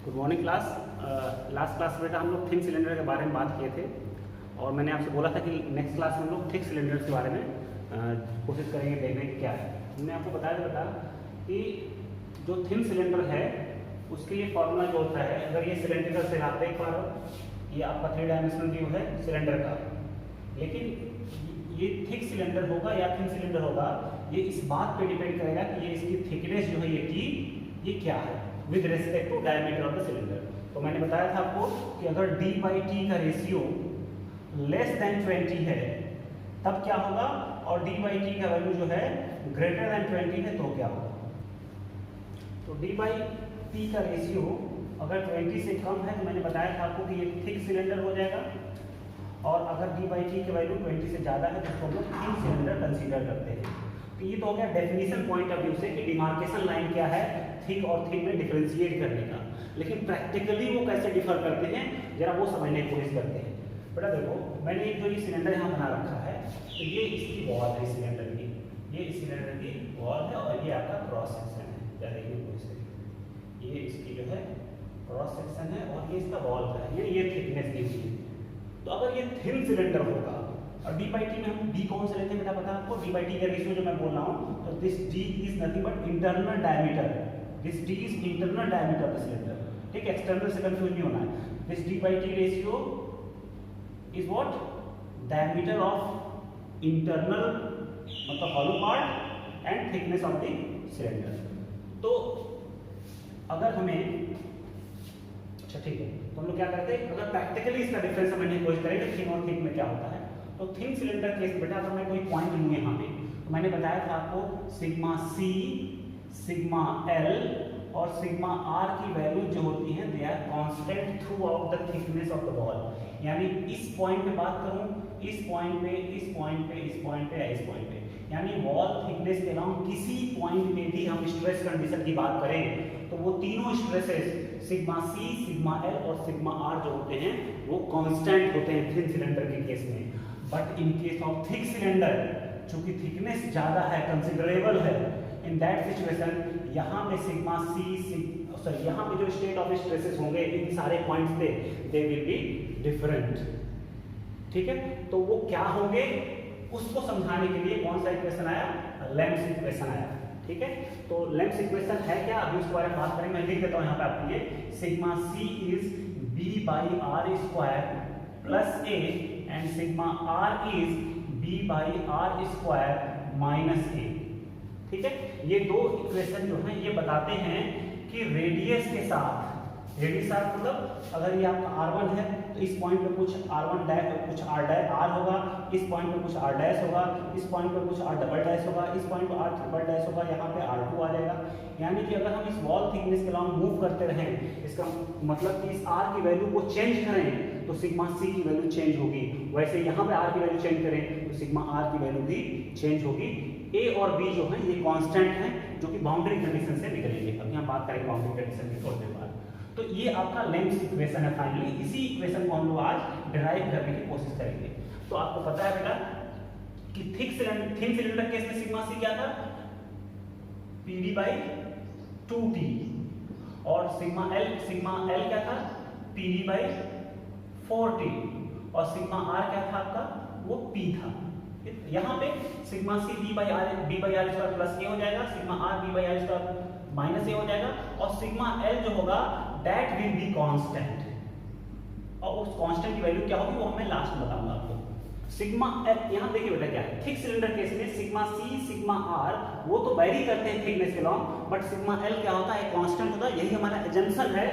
Good morning class. Last class में बेटा हम लोग थिन सिलेंडर के बारे में बात किए थे और मैंने आपसे बोला था कि नेक्स्ट क्लास में हम लोग थिक सिलेंडर के बारे में कोशिश करेंगे देखने की क्या है। हमने आपको बताया था बेटा कि जो थिन सिलेंडर है उसके लिए फॉर्मूला जो होता है, अगर ये सिलेंड्रिकल से आप देख पा रहे हो, ये आपका 3 डायमेंशनल व्यू है सिलेंडर का, लेकिन ये थिक सिलेंडर होगा या थिन सिलेंडर होगा ये इस बात पे डिपेंड करेगा कि ये इसकी थिकनेस जो है ये क्या है with respect to diameter of the cylinder. तो मैंने बताया था आपको कि अगर d/t का रेशियो लेस देन 20 है तब क्या होगा, और d/t का वैल्यू जो है ग्रेटर देन 20 है तो क्या होगा। तो d/t का रेशियो अगर 20 से कम है तो मैंने बताया था आपको कि ये थिक सिलेंडर हो जाएगा, और अगर d/t की वैल्यू 20 से ज़्यादा है तो उसको हम लोग थिन सिलेंडर कंसीडर करते हैं। तो ये तो हो गया डेफिनेशन पॉइंट ऑफ व्यू से कि डिमार्केशन लाइन क्या है थिक और थिन में डिफरेंशिएट करने का, लेकिन प्रैक्टिकली वो कैसे डिफर करते हैं जरा वो समझने की कोशिश करते हैं। बेटा देखो, मैंने एक जो ये सिलेंडर यहाँ बना रखा है तो ये इसकी वॉल है सिलेंडर की, ये इस सिलेंडर की वॉल है और ये आपका क्रॉस सेक्शन है। क्या देखिए कोशिश करिए, ये इसकी जो है क्रॉस सेक्शन है और ये इसका वॉल का है, ये थिकनेस दी हुई है। तो अगर ये थिन सिलेंडर होगा और d/t में हम d कौन से लेते हैं बेटा पता है आपको, d/t का रेशियो जो मैं बोल रहा हूँ, तो this d is nothing but internal diameter, this d is internal diameter of the cylinder. ठीक है, एक्सटर्नल से कंफ्यूज नहीं होना है। This d/t ratio is what, diameter of internal मतलब hollow part and thickness of the cylinder. तो अगर हमें अच्छा ठीक है, तो हम लोग क्या करते हैं, अगर प्रैक्टिकली इसका डिफरेंस समझने की कोशिश करें थिन और थिक में क्या होता है। तो थिन सिलेंडर केस बेटा अगर मैं कोई पॉइंट लूँ यहाँ पे, तो मैंने बताया था आपको सिग्मा c, सिग्मा l और सिग्मा r की वैल्यू जो होती है they are constant throughout the thickness of the wall. यानी इस पॉइंट पे बात करूं, इस पॉइंट पे, इस पॉइंट पे, इस पॉइंट पे या इस पॉइंट पे, यानी वॉल थिकनेस के अलावा किसी पॉइंट पे भी हम स्ट्रेस कंडीशन की बात करें तो वो तीनों stresses sigma c, sigma l और सिग्मा r जो होते हैं वो कांस्टेंट होते हैं थिन सिलेंडर के केस में। But in case of thick cylinder चूंकि थिकनेस ज्यादा है, कंसिडरेबल है, इन दैट सिचुएशन यहाँ पे सिग्मा c, यहाँ पे जो स्टेट ऑफ स्ट्रेसेस होंगे इन सारे पॉइंट्स पे दे विल बी डिफरेंट। ठीक है, तो वो क्या होंगे उसको समझाने के लिए कौन सा इक्वेशन आया, लेम्स इक्वेशन आया। ठीक है, तो लेम्स इक्वेशन है क्या, अभी उसके बारे में बात करेंगे। मैं लिख देता हूँ यहाँ पे आपके लिए, sigma c is b/r² plus a and sigma r is b/r² minus a। ठीक है, ये दो इक्वेशन जो हैं ये बताते हैं कि रेडियस के साथ, रेडियस मतलब अगर ये आपका r1 है तो इस पॉइंट पे कुछ r1 डैश, कुछ r होगा, इस पॉइंट पे कुछ r डैश होगा, इस पॉइंट पे कुछ r डबल डैश होगा, इस पॉइंट पे r ट्रिपल डैश होगा, यहाँ पे r2 आ जाएगा। यानी कि अगर हम इस वॉल थिकनेस के अलावा मूव करते रहें, इसका मतलब कि इस r की वैल्यू को चेंज करें तो सिग्मा c की वैल्यू चेंज होगी, वैसे यहाँ पे r की वैल्यू चेंज करें तो सिग्मा r की वैल्यू भी चेंज होगी। a और b जो है ये कांस्टेंट हैं जो कि बाउंड्री कंडीशन से निकलेंगे। अब यहाँ बात करेंगे बाउंड्री कंडीशन की थोड़ी देर बाद। तो ये आपका लेम्स इक्वेशन है। फाइनली इसी इक्वेशन को हम लोग आज डिराइव करने की कोशिश करेंगे। तो आपको पता है बेटा कि थिन सिलेंडर केस में सिग्मा c क्या था, Pd/2t, और सिग्मा l क्या था, Pd/4t, और सिग्मा r क्या था आपका, वो p था। यहाँ पे sigma c b/r² plus a हो जाएगा, sigma r b/r² minus a हो जाएगा, और सिग्मा l जो होगा दैट विल बी कांस्टेंट, और उस कांस्टेंट की वैल्यू क्या होगी वो मैं लास्ट में बताऊंगा आपको। सिग्मा l यहाँ देखिए बेटा क्या है, थिक सिलेंडर केस में सिग्मा c, सिग्मा r वो तो वेरी करते हैं थिकनेस के लॉन्ग, बट सिग्मा l क्या होता है, कांस्टेंट होता है। यही हमारा एजम्पशन है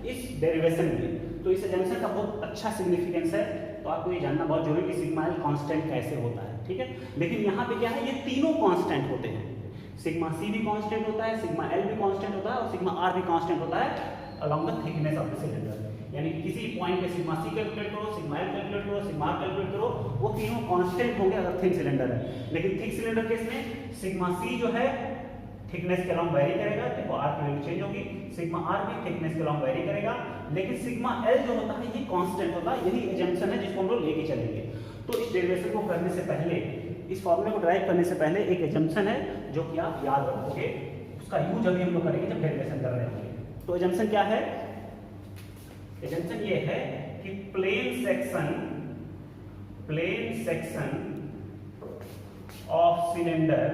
इस डेरिवेशन में। तो इस एजम्पशन का बहुत अच्छा सिग्निफिकेंस है, तो आपको ये जानना बहुत जरूरी है कि सिग्मा l कांस्टेंट कैसे होता है। ठीक है, लेकिन यहाँ पे क्या है, ये तीनों कांस्टेंट होते हैं, सिग्मा c भी कांस्टेंट होता है, सिग्मा l भी कांस्टेंट होता है और सिग्मा r भी कांस्टेंट होता है along the thickness of the cylinder. यानी किसी पॉइंट पे सिग्मा c कैलकुलेट करो, सिग्मा l कैलकुलेट करो, सिग्मा r कैलकुलेट करो, वो तीनों कांस्टेंट होंगे अगर थिन सिलेंडर है। लेकिन थिक सिलेंडर केस में सिग्मा c जो है थिकनेस के अलॉन्ग वेरी करेगा, देखो r की वैल्यू चेंज होगी, सिग्मा r भी थिकनेस के अलॉन्ग वेरी करेगा, लेकिन सिग्मा l जो होता है ये कांस्टेंट होता है। यही एजम्पशन है जिसको हम लोग लेके चलेंगे। तो इस डेरिवेशन को करने से पहले, इस फॉर्मूले को ड्राइव करने से पहले एक एजम्पशन है जो कि आप याद रखोगे, उसका यूज अभी हम लोग करेंगे जब डेरिवेशन कर रहे होंगे। तो एजम्पशन क्या है, एजम्पशन ये है कि plane section of cylinder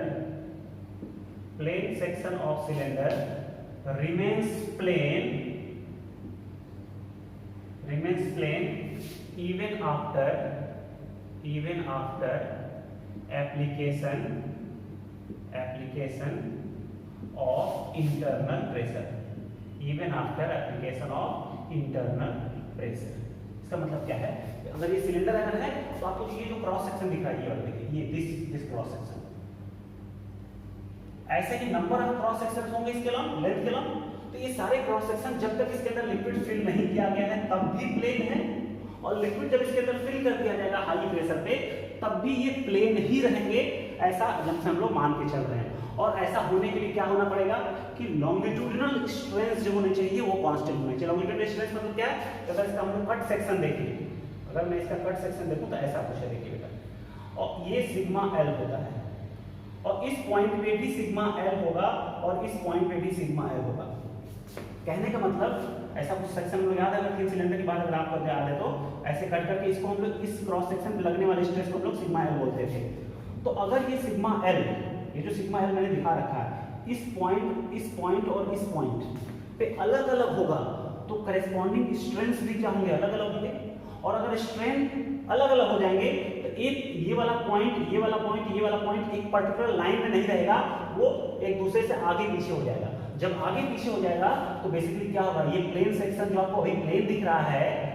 remains plane even after application of internal pressure. इसका मतलब क्या है? अगर ये सिलेंडर अगर है तो आपको ये जो क्रॉस सेक्शन दिख रहा है ये वाला देखिए, ये दिस क्रॉस सेक्शन, ऐसे ही नंबर ऑफ क्रॉस सेक्शन होंगे इसके लॉन्ग लेंथ के लॉन्ग, तो ये सारे क्रॉस सेक्शन जब तक इसके अंदर लिक्विड फिल नहीं किया गया है तब भी प्लेन है, और लिक्विड जब इसके अंदर फिल कर दिया जाएगा हाई प्रेशर पे तब भी ये प्लेन ही रहेंगे, ऐसा जब हम लोग मान के चल रहे हैं। और ऐसा होने के लिए क्या होना पड़ेगा कि लॉन्गिट्यूडिनल स्ट्रेंथ जो होने चाहिए वो कांस्टेंट होने चाहिए। लॉन्गिट्यूडिनल स्ट्रेंथ मतलब क्या है? अगर इसका हम लोग कट सेक्शन देखें, अगर मैं इसका कट सेक्शन देखूं तो ऐसा कुछ है, देखिए बेटा, और ये सिग्मा एल होता है, और इस पॉइंट पे भी सिग्मा एल होगा, और इस पॉइंट पे भी सिग्मा एल होगा। कहने का मतलब ऐसा कुछ सेक्शन में याद है, अगर थिन सिलेंडर की बात अगर आपको याद है तो ऐसे कट करके इसको हम लोग इस क्रॉस सेक्शन पे लगने वाले स्ट्रेस को हम लोग सिग्मा एल बोलते थे। तो अगर ये सिग्मा एल, ये जो सिग्मा एल मैंने दिखा रखा है, इस पॉइंट और इस पॉइंट पे अलग अलग होगा तो करेस्पॉन्डिंग स्ट्रेंथ भी क्या होंगे? अलग अलग होंगे। और अगर स्ट्रेंथ अलग अलग हो जाएंगे तो एक ये वाला पॉइंट एक पर्टिकुलर लाइन में नहीं रहेगा, वो एक दूसरे से आगे पीछे हो जाएगा। जब आगे पीछे हो जाएगा तो बेसिकली क्या होगा? ये प्लेन सेक्शन जो आपको अभी प्लेन दिख रहा है,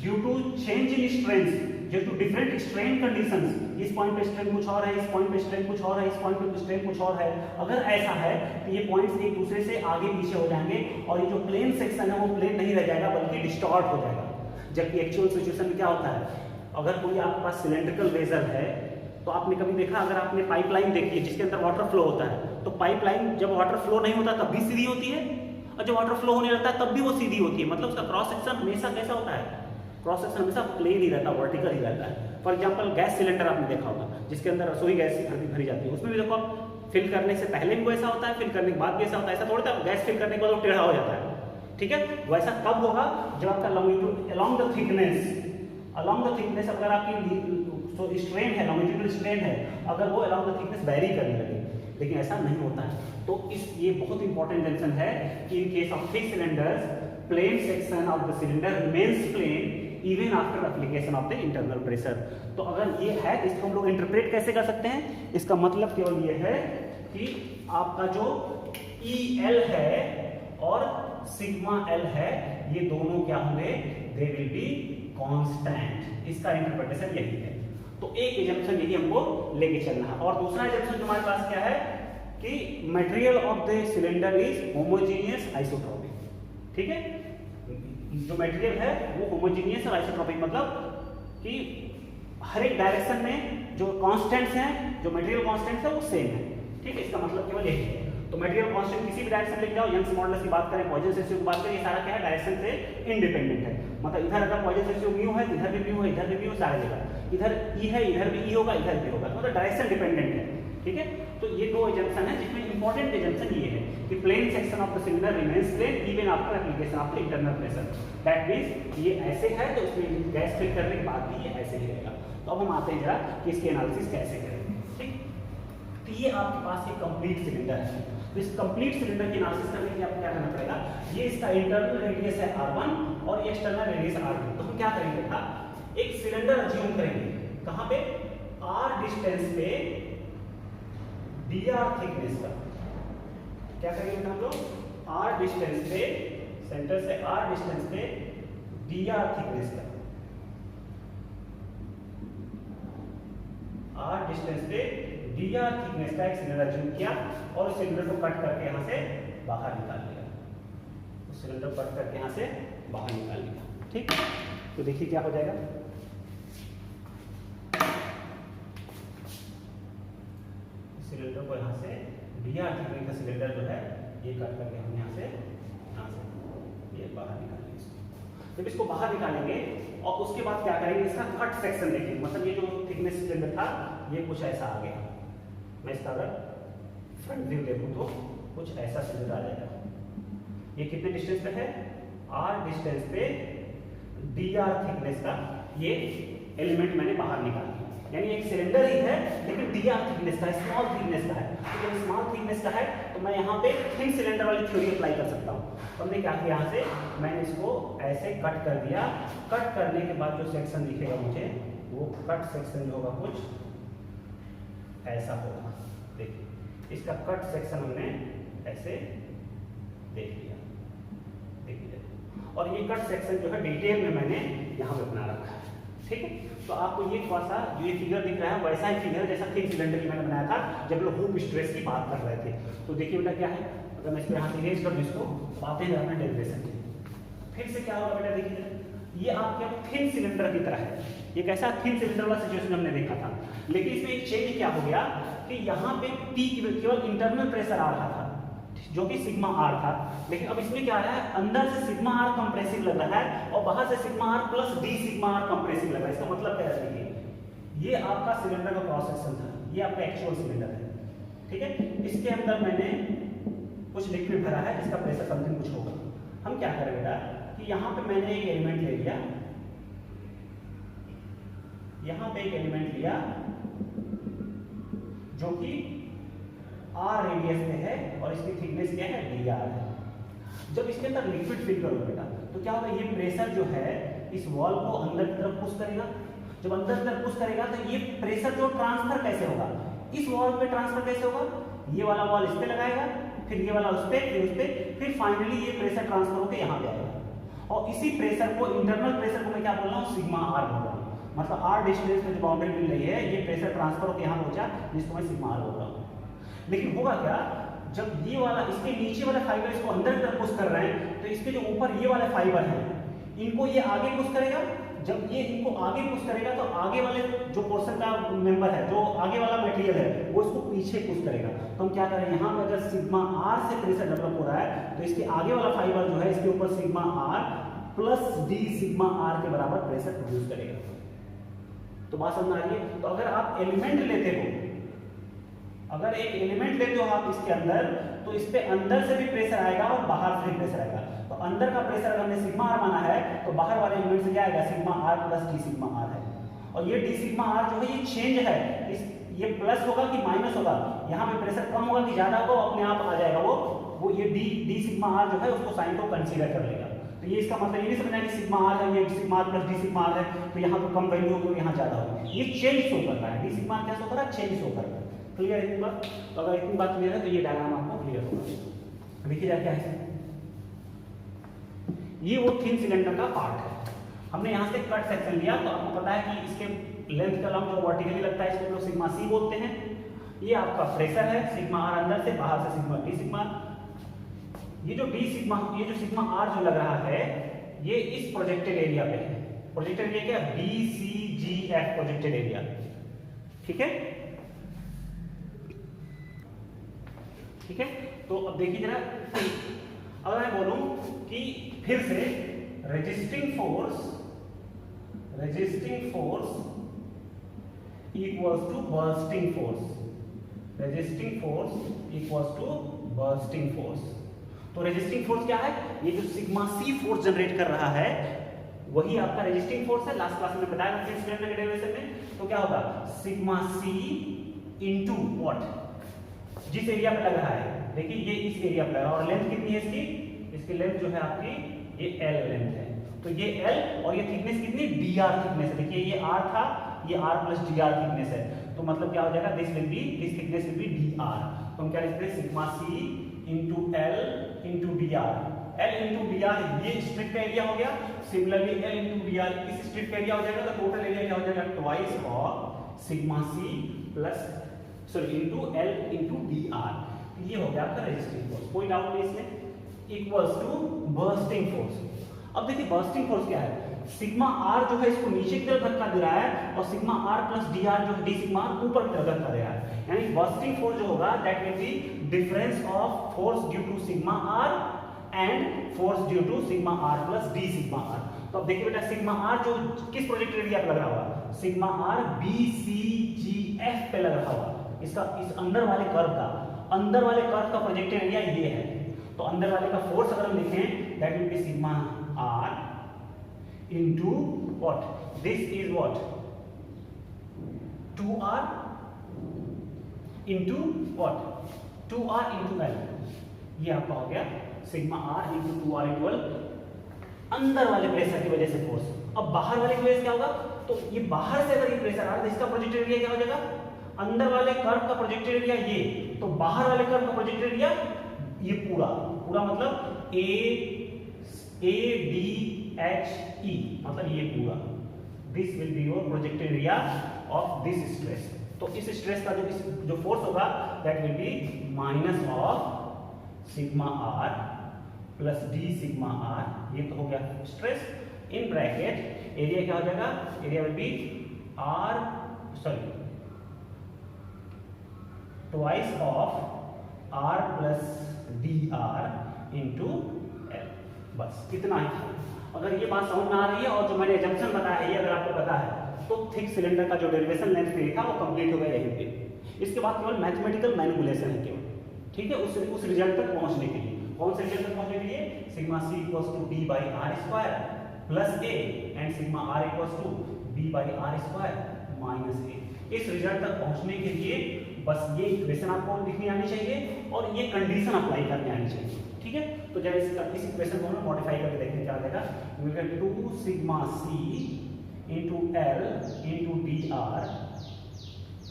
due to change in strength, due to different strain conditions, इस पॉइंट पे स्ट्रेन कुछ और है, इस पॉइंट पे स्ट्रेन कुछ और है, इस पॉइंट पे स्ट्रेन कुछ और है, अगर ऐसा है तो ये पॉइंट्स एक दूसरे से आगे पीछे हो जाएंगे, और ये जो प्लेन सेक्शन है वो प्लेन नहीं रह जाएगा बल्कि डिस्टॉर्ट हो जाएगा। जबकि एक्चुअल सिचुएशन में क्या होता है? अगर कोई आपके पास सिलेंड्रिकल वेसल है तो आपने कभी देखा, अगर आपने पाइपलाइन देखी है जिसके अंदर वाटर फ्लो होता है, तो पाइपलाइन जब वाटर फ्लो नहीं होता तब भी सीधी होती है, और जब वाटर फ्लो होने लगता है तब भी वो सीधी होती है। मतलब उसका क्रॉस सेक्शन हमेशा कैसा होता है? क्रॉस सेक्शन हमेशा प्लेन ही रहता है, वर्टिकल ही रहता है। फॉर एग्जांपल गैस सिलेंडर आपने देखा होगा जिसके अंदर रसोई गैस भरी जाती है, उसमें भी देखो आप फिल करने से पहले भी वैसा होता है, फिल करने के बाद भी ऐसा होता है। ऐसा थोड़ा था गैस फिल करने के बाद वो टेढ़ा हो जाता है, ठीक है? वैसा तब होगा जब आपका लॉन्गिट्यूड अलोंग द थिकनेस अगर आपकी जो स्ट्रेन है, लॉन्गिट्यूडल स्ट्रेन है, अगर वो अलोंग द थिकनेस वेरी करने लगे, लेकिन ऐसा नहीं होता है। तो ये बहुत इंपॉर्टेंट जंक्शन है कि in case of thick cylinders, plane section of the cylinder remains plane even after application of the internal pressure. तो अगर ये है, इसको हम लोग इंटरप्रेट कैसे कर सकते हैं? इसका मतलब केवल ये है कि आपका जो EL है और सिग्मा L है, ये दोनों क्या होंगे? They will be constant. इसका इंटरप्रिटेशन यही है। तो एक एजम्पशन यही हमको लेके चलना है। और दूसरा एजम्पशन जो हमारे पास क्या है कि material of the cylinder is homogeneous isotropic, ठीक है? जो मटेरियल है वो होमोजेनियस और आइसोट्रोपिक, मतलब कि हर एक डायरेक्शन में जो कांस्टेंट्स हैं, जो मटेरियल कांस्टेंट्स है वो सेम है, ठीक है? इसका मतलब केवल यही है। तो मटेरियल कांस्टेंट किसी भी डायरेक्शन लेके जाओ, यंग्स मॉडुलस की बात करें, पॉइजन रेशियो की बात करें, ये सारा क्या है? डायरेक्शन से इंडिपेंडेंट है। मतलब इधर अगर पॉइजन रेशियो म्यू है, इधर भी म्यू है, इधर भी म्यू, सारी जगह इधर ई है, इधर भी ई होगा, इधर भी होगा, मतलब डायरेक्शन डिपेंडेंट है, ठीक है? तो ये दो एजम्पशन है जिसमें इंपॉर्टेंट एजम्पशन ये है कि plane section of the cylinder remains plane even after application of the internal pressure. That means ये ऐसे है तो इसमें गैस फिल करने के बाद भी ये ऐसे ही रहेगा। तो अब हम आते हैं जरा कि इसके एनालिसिस कैसे करें, ठीक? तो ये आपके पास एक कंप्लीट सिलेंडर है। तो इस कंप्लीट सिलेंडर की एनालिसिस करने के लिए आपको क्या करना पड़ेगा? ये इसका इंटरनल रेडियस है R1 और ये एक्सटर्नल रेडियस R2। तो हम क्या करेंगे बेटा? एक सिलेंडर अज्यूम करेंगे, कहां पे? R डिस्टेंस पे dr थिकनेस का। क्या करेंगे हम लोग? R डिस्टेंस पे, सेंटर से R डिस्टेंस पे dr थिकनेस का, R डिस्टेंस पे dr थिकनेस का एक सिलेंडर अज्यूम किया और सिलेंडर को कट करके यहां से बाहर निकाल लिया। उस सिलेंडर को कट करके यहां से बाहर निकाल लिया, ठीक? तो देखिए क्या हो जाएगा। सिलेंडर को यहाँ से dr थिकनेस का सिलेंडर जो है ये कट करके हम यहाँ से ये बाहर निकालेंगे इसको। जब इसको बाहर निकालेंगे और उसके बाद क्या करेंगे? इसका कट सेक्शन देखेंगे। मतलब ये जो थिकनेस सिलेंडर था ये कुछ ऐसा आ गया। मैं इसका अगर फ्रंट व्यू देखूं तो कुछ ऐसा सिलेंडर आ जाएगा। ये कितने डिस्टेंस पे है? आर डिस्टेंस पे डी आर थिकनेस का ये एलिमेंट मैंने बाहर निकाल दिया। यानी एक सिलेंडर ही है लेकिन डी आर थिकनेस का, स्मॉल थिकनेस का है। तो जब स्मॉल थिकनेस का है तो मैं यहाँ पे थिन सिलेंडर वाली थ्योरी अप्लाई कर सकता हूँ। तो हमने क्या किया, यहाँ से मैंने इसको ऐसे कट कर दिया। कट करने के बाद जो सेक्शन दिखेगा मुझे, वो कट सेक्शन जो होगा कुछ ऐसा होगा। देखिए इसका कट सेक्शन हमने ऐसे देख लिया, देखिए। और ये कट सेक्शन जो है डिटेल में मैंने यहाँ पे बना रखा है, ठीक है। तो आपको ये थोड़ा सा जो ये फिगर दिख रहा है वैसा ही फिगर जैसा थिन सिलेंडर की मैंने बनाया था जब लोग हूप स्ट्रेस की बात कर रहे थे। तो देखिए बेटा क्या है, अगर मैं इसको यहाँ से इरेज कर दूँ इसको, तो आते हैं अपने डेरिवेशन फिर से क्या होगा बेटा, देखिए ये आपके थिन सिलेंडर की तरह है। ये कैसा थिन सिलेंडर वाला सिचुएशन हमने देखा था, लेकिन इसमें एक चेंज क्या हो गया कि यहाँ पे P केवल इंटरनल प्रेशर आ रहा था जो कि सिग्मा आर था, लेकिन अब इसमें क्या आ रहा है, अंदर से सिग्मा आर कंप्रेसिव लग रहा है और बाहर से sigma R plus D sigma R compressive लग रहा है। इसका मतलब क्या है, देखिए ये आपका सिलेंडर का क्रॉस सेक्शन था, ये आपका एक्चुअल सिलेंडर है, ठीक है। इसके अंदर मैंने कुछ लिक्विड भरा है, इसका प्रेशर समथिंग कुछ होगा। हम क्या करें बेटा कि यहाँ पे मैंने एक एलिमेंट ले लिया, यहाँ पे एक एलिमेंट लिया जो कि आर रेडियस पे है और इसकी थिकनेस क्या है, डी आर है। जब इसके अंदर लिक्विड फिल करोगे बेटा तो क्या होगा, ये प्रेशर जो है इस वॉल को अंदर की तरफ पुश करेगा। जब अंदर की तरफ पुश करेगा तो ये प्रेशर जो ट्रांसफर कैसे होगा, इस वॉल पे ट्रांसफर कैसे होगा, ये वाला वॉल इस पे लगाएगा, फिर ये वाला उस पे, फिर उस पे, फिर फाइनली ये प्रेशर ट्रांसफर होकर यहाँ पे आएगा। और इसी प्रेशर को, इंटरनल प्रेशर को मैं क्या बोल रहा हूँ, सिग्मा आर बोल रहा हूँ। मतलब आर डिस्टेंस में जो बाउंड्री मिल रही है, ये प्रेशर ट्रांसफर होकर यहाँ पहुंचा, जिसको मैं सिग्मा आर बोल रहा हूँ। लेकिन होगा क्या, जब ये वाला इसके नीचे वाला फाइबर इसको अंदर की तरफ पुश कर रहे हैं, तो इसके जो ऊपर ये वाले फाइबर हैं इनको ये आगे पुश करेगा। जब ये इनको आगे पुश करेगा तो आगे वाले जो पोर्शन का मेंबर है, जो आगे वाला मटेरियल है, वो इसको पीछे पुश करेगा। तो हम क्या करें, यहाँ पे अगर सिग्मा आर से प्रेशर डेवलप हो रहा है तो इसके आगे वाला फाइबर जो है इसके ऊपर sigma R plus D sigma R के बराबर प्रेशर प्रोड्यूस करेगा। तो बात समझ आ रही है। तो अगर आप एलिमेंट लेते हो, अगर एक एलिमेंट लेते हो आप इसके अंदर, तो इस पे अंदर से भी प्रेशर आएगा और बाहर से भी प्रेशर आएगा। तो अंदर का प्रेशर अगर हमने सिग्मा आर माना है तो बाहर वाले एलिमेंट से क्या आएगा, sigma R plus D sigma R है। और ये डी सिग्मा आर जो है ये चेंज है, ये प्लस होगा कि माइनस होगा, यहाँ पे प्रेशर कम होगा कि ज्यादा होगा, अपने आप आ जाएगा वो ये डी सिग्मा आर जो है उसको साइन को कंसीडर कर लेगा। तो ये इसका मतलब ये नहीं समझना कि सिग्मा आर है, ये sigma R plus D sigma R है तो यहाँ पे कम वैल्यू होगी और यहाँ ज्यादा होगी। ये चेंज शो कर रहा है, डी सिग्मा आर क्या शो कर रहा है, चेंज शो कर रहा है। क्लियर है इतनी बात? तो अगर इतनी बात क्लियर है तो ये डायग्राम आपको क्लियर होगा। देखिए जाए क्या है, ये वो थिन सिलेंडर का पार्ट है। हमने यहाँ से कट सेक्शन लिया, तो आपको पता है कि इसके लेंथ का लंब जो वर्टिकली लगता है इसको लोग सिग्मा सी बोलते हैं। ये आपका प्रेशर है, सिग्मा आर अंदर से, बाहर से सिग्मा डी सिग्मा। ये जो ये जो सिग्मा आर जो लग रहा है ये इस प्रोजेक्टेड एरिया पे है। प्रोजेक्टेड एरिया क्या है, बी सी जी एफ प्रोजेक्टेड एरिया, ठीक है, ठीक है। तो अब देखिए जरा, अगर मैं बोलूं कि फिर से resisting force equals to bursting force, resisting force equals to bursting force. तो रेजिस्टिंग फोर्स क्या है, ये जो सिग्मा सी फोर्स जनरेट कर रहा है वही आपका रेजिस्टिंग फोर्स है। लास्ट क्लास में बताया था सिलेंडर के डेरिवेशन में। तो क्या होगा, सिग्मा सी इनटू व्हाट, जिस एरिया पे लग रहा है, देखिए ये इस एरिया पे लग रहा है और लेंथ कितनी है इसकी लेंथ जो है आपकी ये L लेंथ है। तो ये L और ये थिकनेस कितनी, dr थिकनेस है। देखिए ये R था, ये R प्लस dr थिकनेस है। तो मतलब क्या हो जाएगा, this thickness will be dr। तो हम क्या लिखते हैं, sigma C into L into dr। L into dr ये स्ट्रिप का एरिया हो गया। सिमिलरली L इंटू dr इस स्ट्रिप का एरिया हो जाएगा। तो टोटल एरिया क्या हो जाएगा, twice of sigma C plus into L into dr। ये हो गया आपका रेजिस्टिंग फोर्स, कोई डाउट नहीं इसमें, इक्वल्स टू बर्स्टिंग फोर्स। अब देखिए बर्स्टिंग फोर्स क्या है, सिग्मा आर जो है इसको नीचे की तरफ धक्का दे रहा है और sigma R plus D R जो है डी सिग्मा आर ऊपर की तरफ धक्का दे रहा है। यानी बर्स्टिंग फोर्स जो होगा that will be difference of force due to sigma R and force due to sigma R plus D sigma R. तो अब देखिए बेटा, सिग्मा आर जो किस प्रोजेक्ट एरिया पे लग रहा होगा, सिग्मा आर बी सी जी एफ पे लग रहा होगा। इसका इस अंदर वाले कर्व का प्रोजेक्टेड एरिया ये है। तो अंदर वाले का फोर्स अगर हम लिखें that will be sigma R into what? This is what? 2r into what? 2r into L. ये आपका हो गया sigma r into 2r into L, अंदर वाले प्रेशर की वजह से फोर्स। अब बाहर वाले की वजह से क्या होगा? तो ये बाहर से अगर ये प्रेशर आ रहा है तो इसका प्रोजेक्टेड एरिया क्या हो जाएगा? अंदर वाले कर्व का प्रोजेक्टेड एरिया ये, तो बाहर वाले कर्व का प्रोजेक्टेड एरिया ये पूरा पूरा मतलब ए बी एच ई, मतलब ये पूरा। This will be your projected area of this stress. तो इस स्ट्रेस का जो फोर्स होगा that will be minus of sigma R plus D sigma R. ये तो हो गया स्ट्रेस। इन ब्रैकेट एरिया क्या हो जाएगा? Area will be R sorry twice of R plus D R into L. बस इतना ही था। अगर ये बात समझ में आ रही है और जो मैंने एजम्पशन बताया है ये अगर आपको पता है तो थिक सिलेंडर का जो डेरिवेशन लेंथ पे था वो कंप्लीट हो गया यहीं पे। इसके बाद केवल मैथमेटिकल मैनिपुलेशन है केवल, ठीक है, उस रिजल्ट तक पहुंचने के लिए। कौन से रिजल्ट तक पहुंचने के लिए? Sigma C equals to D by R square plus A and sigma R equals to B by R square minus A. इस रिजल्ट तक पहुंचने के लिए बस ये इक्वेशन आपको लिखनी आनी चाहिए और ये कंडीशन अप्लाई करनी आनी चाहिए, ठीक है। तो जब इस इक्वेशन को हम मॉडिफाई करके देखते क्या देगा, we get 2 sigma C into L into D R,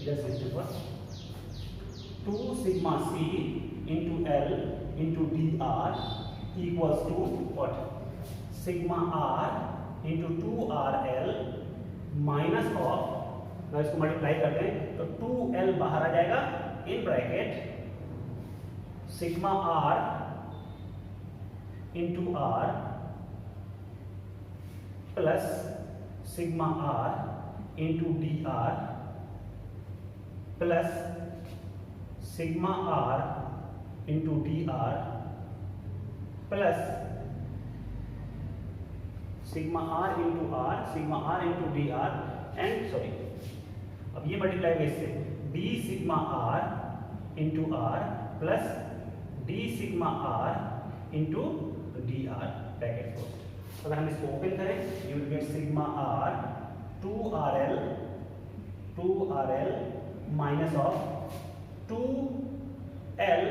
इधर से 2 sigma C into L into D R equals to what? Sigma R into 2rl minus of, मैं इसको मल्टीप्लाई करते हैं तो 2l बाहर आ जाएगा, in bracket sigma R into R plus sigma R into D R plus sigma R into D R plus sigma R into D R and sorry, अब ये मल्टीप्लाई हुआ इससे D sigma R into R plus D sigma R into D R bracket close. अगर हम इसको open करें you will get sigma R 2rl minus of 2l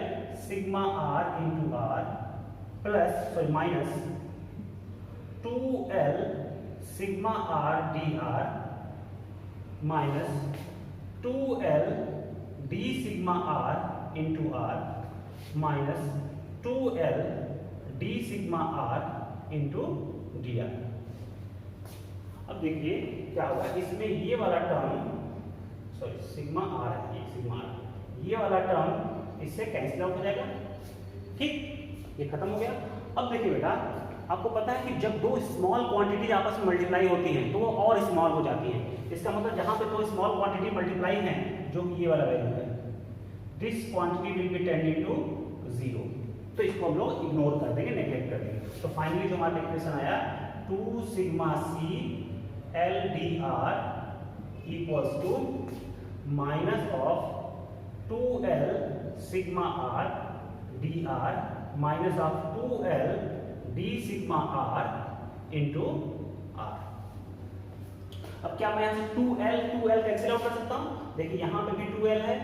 sigma R into R plus sorry minus 2l sigma R D R minus 2l D sigma R into R minus 2l D sigma R into D R. अब देखिए क्या होगा, इसमें ये वाला term sorry sigma R है, ये sigma R, ये वाला टर्म इससे कैंसिल आउट हो जाएगा, ठीक, ये खत्म हो गया। अब देखिए बेटा, आपको पता है कि जब दो स्मॉल क्वांटिटी आपस में मल्टीप्लाई होती हैं तो वो और स्मॉल हो जाती हैं। इसका मतलब जहां पे दो स्मॉल क्वांटिटी मल्टीप्लाई हैं, जो कि ये वाला वैल्यू है, this quantity will be tending to 0, तो इसको हम लोग इग्नोर कर देंगे, नेग्लेक्ट कर देंगे। तो फाइनली जो हमारा इक्वेशन आया 2 sigma C L D R equals to minus of 2l sigma R D R minus of 2l D sigma R into R. अब क्या मैं यहाँ से 2l कैंसिल आउट कर सकता हूँ? देखिए यहाँ पे भी 2l है,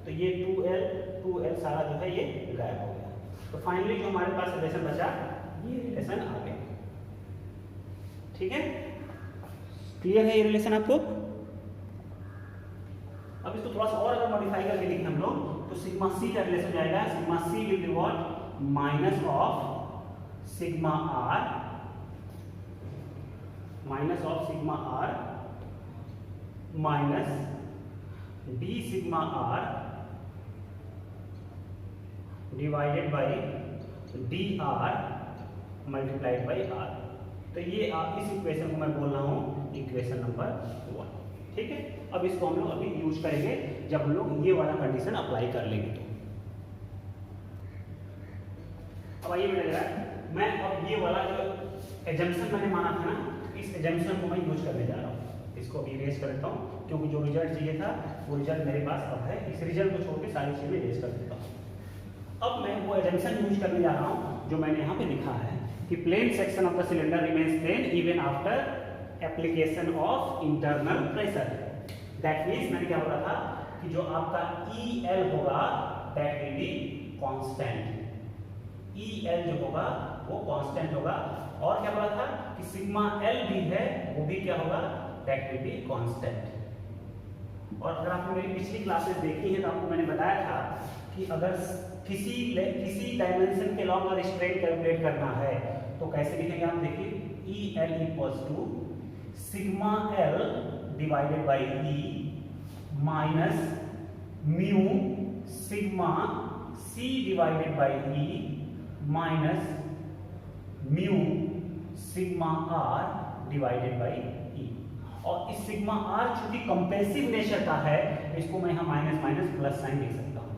तो ये 2l सारा जो है ये गायब हो गया। तो फाइनली जो हमारे पास रिलेशन बचा ये रिलेशन आ गया, ठीक है, क्लियर है ये रिलेशन आपको? अब इसको थोड़ा सा और अगर मॉडिफाई करके लिखें हम लोग तो सिग्मा सी का रिलेशन जाएगा, sigma C will be what? Minus of sigma R minus D sigma R divided by D R multiplied by R. तो ये आप इस इक्वेशन को मैं बोल रहा हूँ इक्वेशन नंबर 1, ठीक है। अब इसको हम लोग अभी यूज करेंगे जब हम लोग ये वाला कंडीशन अप्लाई कर लेंगे। तो अब आइए बेटा, मैं अब ये वाला जो एजम्पशन मैंने माना था ना, इस एजम्पशन को मैं यूज करने जा रहा हूँ। इसको अभी इरेज कर देता हूँ क्योंकि जो रिजल्ट चाहिए था वो रिजल्ट मेरे पास अब है। इस रिजल्ट को छोड़ के सारी चीजें इरेज कर देता हूँ। अब मैं वो एजम्पशन यूज करने जा रहा हूँ जो मैंने यहाँ पे लिखा है कि plane section of the cylinder remains plane even after application of internal pressure. That means मैंने क्या बोला था कि जो आपका EL होगा that will be constant. EL जो होगा वो कांस्टेंट होगा। और क्या बोला था कि सिग्मा L भी है वो भी क्या होगा, दैट विल बी कांस्टेंट। और अगर आपने मेरी पिछली क्लासेस देखी है तो आपको मैंने बताया था कि अगर किसी डायमेंशन के लॉन्ग अगर स्ट्रेन कैलकुलेट करना है तो कैसे लिखेंगे आप देखिए, EL equals to sigma L divided by E minus mu sigma C divided by E minus mu sigma R divided by E। और इस सिग्मा R चूंकि कंप्रेसिव नेचर का है इसको मैं यहां माइनस माइनस प्लस साइन लिख सकता हूं,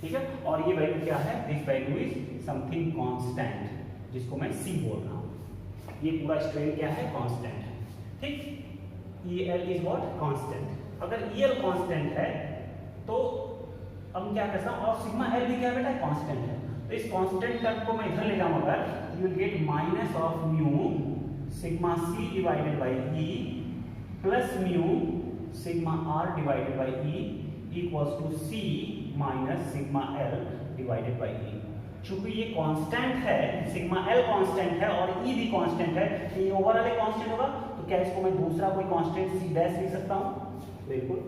ठीक है। और ये वैल्यू क्या है, this value is something constant जिसको मैं C बोल रहा हूं। ये पूरा स्ट्रेन क्या है, कांस्टेंट है, ठीक। EL is what, constant. अगर EL कांस्टेंट है तो हम क्या कर सकते हैं, और सिग्मा L भी क्या बेटा कांस्टेंट है, तो इस कांस्टेंट टर्म को मैं इधर ले जाऊं अगर, you will get minus of mu sigma C divided by E plus mu sigma R divided by E equals to C minus sigma L divided by E। चूंकि ये कांस्टेंट है, सिग्मा L कांस्टेंट है और E भी constant है, तो ये overall constant होगा, तो क्या इसको मैं दूसरा कोई कांस्टेंट C डैश लिख सकता हूं, बिल्कुल।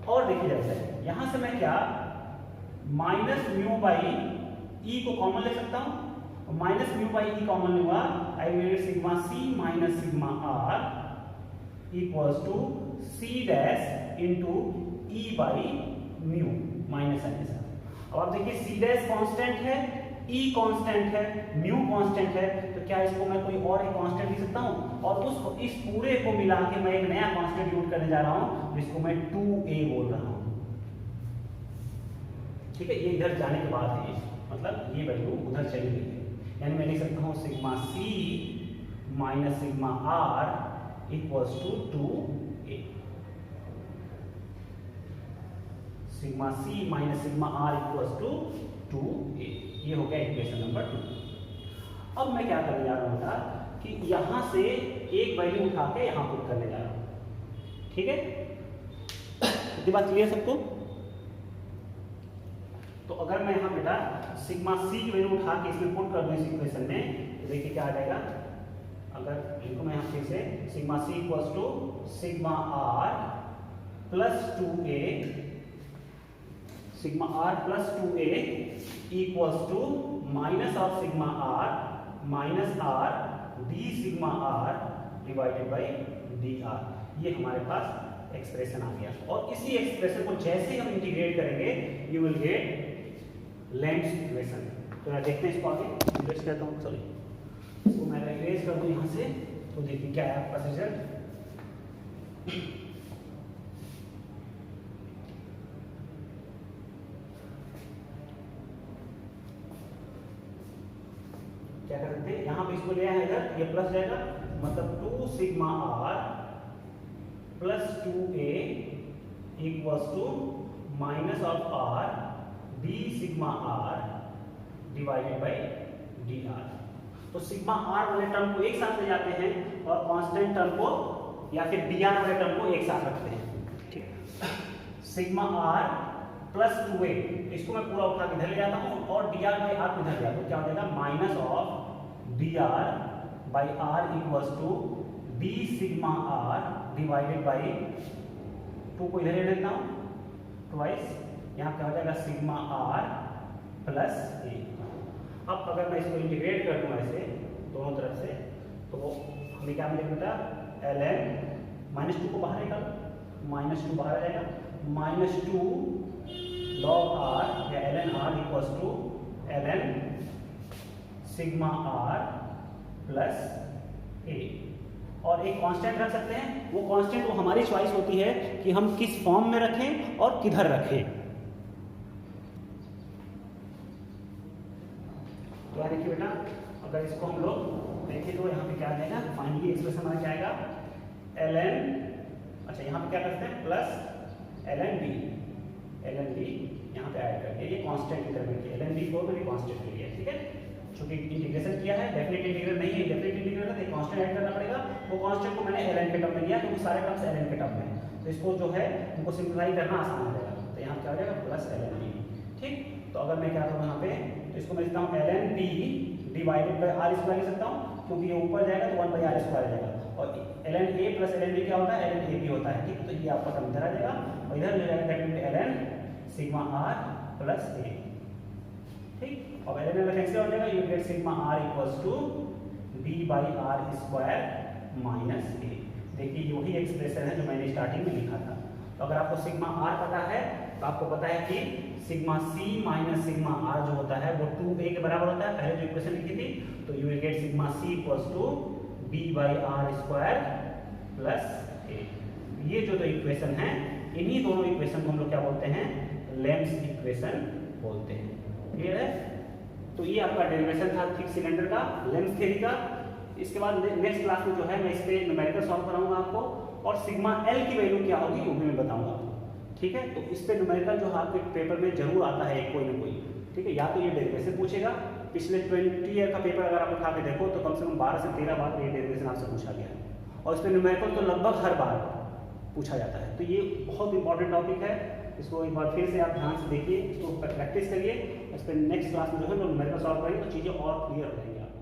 और देखिए जैसे यहां से मैं क्या माइनस म्यू बाई E को कॉमन ले सकता हूं, minus mu by E common लूंगा, I will sigma C minus sigma R equals to C dash into E by mu minus sign के साथ। और देखिए C डैश कांस्टेंट है, E कांस्टेंट है, म्यू कांस्टेंट है, तो क्या इसको मैं कोई और एक कांस्टेंट लिख सकता हूं, और उस इस पूरे को मिला के मैं एक नया कांस्टेंट यूज करने जा रहा हूं जिसको मैं 2A बोल रहा हूं, ठीक है। ये इधर जाने के बाद है, मतलब ये वैल्यू उधर चली गई है, यानी मैं लिख सकता हूं sigma C minus sigma R equals to 2A। Sigma C minus sigma R equals to 2A, ये हो गया इक्वेशन नंबर 2। अब मैं क्या करने जा रहा हूं बेटा कि यहां से एक वैल्यू उठा के यहां पुट करने जा रहा हूं, ठीक है। इतनी बात क्लियर सबको? तो अगर मैं यहां बेटा सिग्मा C की वैल्यू उठा के इसमें पुट कर दूं इस इक्वेशन में, तो देखिए क्या आ जाएगा। अगर इनको मैं यहां फिर से sigma C equals to sigma R plus 2A, sigma R plus 2A equals to minus of sigma R minus R d sigma R divided by dr, ये हमारे पास एक्सप्रेशन आ गया। और इसी एक्सप्रेशन को जैसे हम इंटीग्रेट करेंगे you will gate lens equation. तो मैं देखते हैं इसको आगे इरेज करता हूँ, सॉरी इसको मैं इरेज कर दूँ यहाँ से, तो देखिए क्या है आपका रिजल्ट। क्या कर सकते हैं, यहाँ पे इसको ले आया इधर, ये प्लस जाएगा, मतलब 2 sigma R plus 2A equals to minus of R d sigma R divided by dr। तो सिग्मा R वाले टर्म को एक साथ ले जाते हैं और कांस्टेंट टर्म को या फिर dr वाले टर्म को एक साथ रखते हैं, ठीक। सिग्मा R प्लस 2A इसको मैं पूरा उठा के इधर ले जाता हूँ और dr बाई r को इधर ले जाता हूँ, क्या हो जाएगा minus of dr by r equals to d sigma R divided by 2 को इधर ले लेता हूँ ट्वाइस, यहाँ क्या हो जाएगा सिग्मा R प्लस A। अब अगर मैं इसको इंटीग्रेट कर दूँ ऐसे दोनों तरफ से, तो हमें क्या मिलेगा बेटा, ln माइनस 2 को बाहर निकाल, माइनस 2 बाहर आ जाएगा, माइनस 2 log R या ln R equals to ln sigma R plus A। और एक कांस्टेंट रख सकते हैं, वो कांस्टेंट वो हमारी चॉइस होती है कि हम किस फॉर्म में रखें और किधर रखें। तो देखिए बेटा अगर इसको हम लोग देखें तो यहाँ पे क्या आ जाएगा, फाइनली एक्सप्रेशन हमारा क्या आएगा, ln, अच्छा यहाँ पे क्या करते हैं प्लस ln b यहाँ पे ऐड करके ये कांस्टेंट की तरफ लिखिए, ln b को भी कांस्टेंट लिखिए, ठीक है। चूंकि इंटीग्रेशन किया है, डेफिनेट इंटीग्रल नहीं है, डेफिनेट इंटीग्रल है तो कांस्टेंट ऐड करना पड़ेगा। वो कांस्टेंट को मैंने ln के टर्म में लिया क्योंकि सारे टर्म्स ln के टर्म में है, तो इसको जो है इनको सिंप्लीफाई करना आसान हो जाएगा। तो यहाँ क्या हो जाएगा प्लस ln b। ठीक, तो अगर मैं क्या करूँ यहाँ पे, तो इसको मैं लिखता हूँ ln b divided by r square लिख सकता हूँ क्योंकि ये ऊपर जाएगा तो 1 बाई r स्क्वायर आ जाएगा, और ln a plus ln b क्या होता है, ln ab होता है। ठीक, तो ये आपका टर्म इधर आ जाएगा और इधर हो जाएगा that ln sigma r plus a। ठीक, अब ln में कैंसिल हो जाएगा, you get sigma r equals to b by r square minus a। देखिए वही एक्सप्रेशन है जो मैंने स्टार्टिंग में लिखा था। तो अगर आपको सिग्मा r पता है तो आपको पता है कि sigma c minus sigma r जो होता है वो 2a के बराबर होता है, पहले जो इक्वेशन लिखी थी। तो you will get sigma c equals to b by r square plus a। ये जो दो इक्वेशन है, इन्हीं दोनों इक्वेशन को हम लोग क्या बोलते हैं, लेम्स इक्वेशन बोलते हैं। क्लियर है? तो ये आपका डेरिवेशन था थिक सिलेंडर का, लेम्स थ्योरी का। इसके बाद नेक्स्ट क्लास में जो है मैं इस पे न्यूमेरिकल सॉल्व कराऊंगा आपको, और सिग्मा एल की वैल्यू क्या होगी वो भी मैं बताऊंगा आपको। ठीक है, तो इस पे न्यूमेरिकल जो आपके पेपर में जरूर आता है कोई ना कोई। ठीक है, या तो ये डेरिवेशन पूछेगा, पिछले 20 ईयर का पेपर अगर आप उठा के देखो तो कम से कम 12 से 13 बार ये डेरिवेशन आपसे पूछा गया है, और इस पे न्यूमेरिकल तो लगभग हर बार पूछा जाता है। तो ये बहुत इंपॉर्टेंट टॉपिक है, इसको एक बार फिर से आप ध्यान से देखिए, इसको प्रैक्टिस करिए। इस पर नेक्स्ट क्लास में जो है न्यूमेरिकल सॉल्व करेंगे तो चीज़ें और क्लियर हो जाएंगी आपको।